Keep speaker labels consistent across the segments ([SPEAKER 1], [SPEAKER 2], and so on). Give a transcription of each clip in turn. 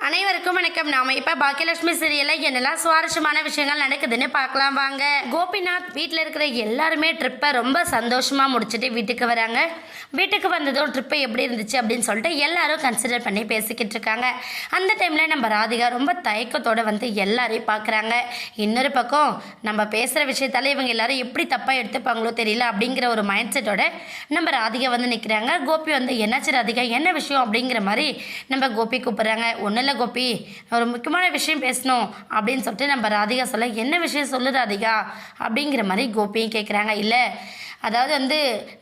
[SPEAKER 1] அனைவருக்கும் வணக்கம். நாம இப்ப பாக்கியலட்சுமி சீரியல்ல என்னெல்லாம் சுவாரஸ்யமான விஷயங்கள் நடக்குதுன்னு பார்க்கலாம் வாங்க. கோபிநாத் வீட்டில் இருக்கிற எல்லாருமே ட்ரிப்பை ரொம்ப சந்தோஷமா முடிச்சுட்டு வீட்டுக்கு வராங்க. வீட்டுக்கு வந்ததும் ட்ரிப்பை எப்படி இருந்துச்சு அப்படின்னு சொல்லிட்டு எல்லாரும் கன்சிடர் பண்ணி பேசிக்கிட்டு இருக்காங்க. அந்த டைம்ல நம்ம ராதிகா ரொம்ப தயக்கத்தோட வந்து எல்லாரையும் பார்க்குறாங்க. இன்னொரு பக்கம் நம்ம பேசுகிற விஷயத்தால இவங்க எல்லாரும் எப்படி தப்பாக எடுத்துப்பாங்களோ தெரியல அப்படிங்கிற ஒரு மைண்ட் செட்டோட நம்ம ராதிகா வந்து நிற்கிறாங்க. கோபி வந்து என்னாச்சு ராதிகா, என்ன விஷயம் அப்படிங்கிற மாதிரி நம்ம கோபி கூப்பிட்றாங்க. ஒன்றும் இல்லை கோபி, ஒரு முக்கியமான விஷயம் பேசணும் அப்படின்னு சொல்லிட்டு நம்ம ராதிகா சொல்ல, என்ன விஷயம் சொல்லு ராதிகா அப்படிங்கிற மாதிரி கோபியும் கேட்குறாங்க. இல்லை, அதாவது வந்து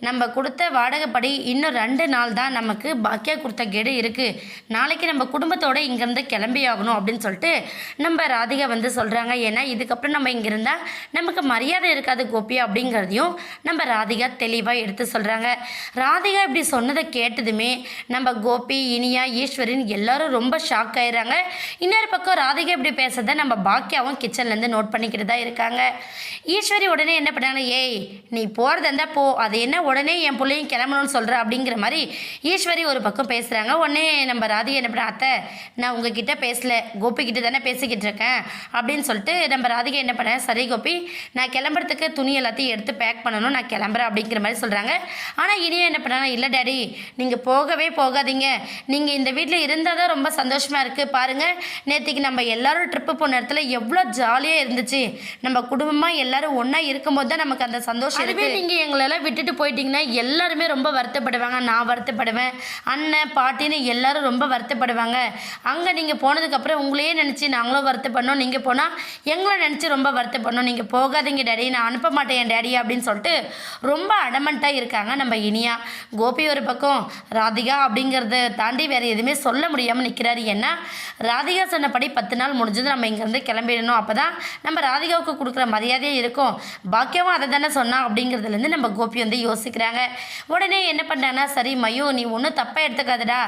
[SPEAKER 1] நம்ம கொடுத்த வாடகைப்படி இன்னும் 2 நாள் தான் நமக்கு பாக்கியா கொடுத்த கெடு இருக்குது. நாளைக்கு நம்ம குடும்பத்தோடு இங்கேருந்து கிளம்பி ஆகணும் அப்படின்னு சொல்லிட்டு நம்ம ராதிகா வந்து சொல்கிறாங்க. ஏன்னா இதுக்கப்புறம் நம்ம இங்கே இருந்தால் நமக்கு மரியாதை இருக்காது கோபி அப்படிங்கிறதையும் நம்ம ராதிகா தெளிவாக எடுத்து சொல்கிறாங்க. ராதிகா இப்படி சொன்னதை கேட்டதுமே நம்ம கோபி, இனியா, ஈஸ்வரின் எல்லாரும் ரொம்ப ஷாக் ஆயிடுறாங்க. இன்னொரு பக்கம் ராதிகா இப்படி பேசுறதை நம்ம பாக்கியாவும் கிச்சன்லேருந்து நோட் பண்ணிக்கிட்டு தான் இருக்காங்க. ஈஸ்வரி உடனே என்ன பண்ணாங்க, ஏய் நீ போகிறத இருந்தால் போ, அது என்ன உடனே என் பிள்ளையும் கிளம்பணும்னு சொல்கிற அப்படிங்கிற மாதிரி ஈஸ்வரி ஒரு பக்கம் பேசுகிறாங்க. உடனே நம்ம ராதிகா என்ன பண்ண, அத்தை நான் உங்ககிட்ட பேசலை, கோபிக்கிட்ட தானே பேசிக்கிட்டு இருக்கேன் அப்படின்னு சொல்லிட்டு நம்ம ராதிகா என்ன பண்ணேன், சரி கோபி நான் கிளம்புறதுக்கு துணி எல்லாத்தையும் எடுத்து பேக் பண்ணணும், நான் கிளம்புறேன் அப்படிங்கிற மாதிரி சொல்கிறாங்க. ஆனால் இனியும் என்ன பண்ணாங்க, இல்லை டேடி நீங்கள் போகவே போகாதீங்க, நீங்கள் இந்த வீட்டில் இருந்தால் தான் ரொம்ப சந்தோஷமாக இருக்குது. பாருங்கள், நேற்றுக்கு நம்ம எல்லாரும் ட்ரிப்பு போன இடத்துல எவ்வளோ ஜாலியாக இருந்துச்சு, நம்ம குடும்பமாக எல்லாரும் ஒன்றா இருக்கும்போது தான் நமக்கு அந்த சந்தோஷம் இருக்குது. நீங்கள் எங்களெல்லாம் விட்டுட்டு போயிட்டீங்கன்னா எல்லாருமே ரொம்ப வருத்தப்படுவாங்க, நான் வருத்தப்படுவேன், அண்ணன் பாட்டின்னு எல்லாரும் ரொம்ப வருத்தப்படுவாங்க. அங்கே நீங்கள் போனதுக்கப்புறம் உங்களையே நினச்சி நாங்களும் வருத்தப்படணும், நீங்கள் போனால் எங்களை நினச்சி ரொம்ப வருத்தப்படணும், நீங்கள் போகாதீங்க டேடி, நான் அனுப்ப மாட்டேன் என் டேடி அப்படின்னு சொல்லிட்டு ரொம்ப அடமெண்ட்டாக இருக்காங்க நம்ம இனியா. கோபி ஒரு பக்கம் ராதிகா அப்படிங்கிறத தாண்டி வேறு எதுவுமே சொல்ல முடியாமல் நிற்கிறாரு. ஏன்னா ராதிகா சொன்னபடி 10 நாள் முடிஞ்சது நம்ம இங்கேருந்து கிளம்பிடணும், அப்போ தான் நம்ம ராதிகாவுக்கு கொடுக்குற மரியாதையே இருக்கும். பாக்கியமும் அதை தானே சொன்னா அப்படிங்கிறதுலேருந்து நம்ம கோபி வந்து யோசிக்கிறாங்க. உடனே என்ன பண்ணுறாங்கன்னா, சரி மயு நீ ஒன்றும் தப்பாக எடுத்துக்காதடா,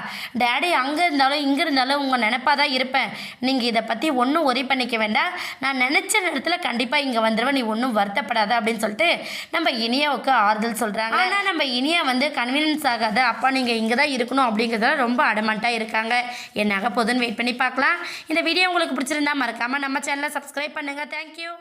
[SPEAKER 1] டேடி அங்கே இருந்தாலும் இங்கே இருந்தாலும் உங்கள் நினைப்பாக தான் இருப்பேன், நீங்கள் இதை பற்றி ஒன்றும் ஒரி பண்ணிக்க வேண்டாம், நான் நினச்ச நேரத்தில் கண்டிப்பாக இங்கே வந்துடுவேன், நீ ஒன்றும் வருத்தப்படாத அப்படின்னு சொல்லிட்டு நம்ம இனியாவுக்கு ஆறுதல் சொல்கிறாங்க. ஆனால் நம்ம இனியா வந்து கன்வீனியன்ஸ் ஆகாத, அப்பா நீங்கள் இங்கே தான் இருக்கணும் அப்படிங்கிறதுல ரொம்ப அடமெண்ட்டாக இருக்காங்க. என்னாக போதுன்னு வெயிட் பண்ணி பார்க்கலாம். இந்த வீடியோ உங்களுக்கு பிடிச்சிருந்தா மறக்காமல் நம்ம சேனலை சப்ஸ்கிரைப் பண்ணுங்கள். தேங்க்யூ.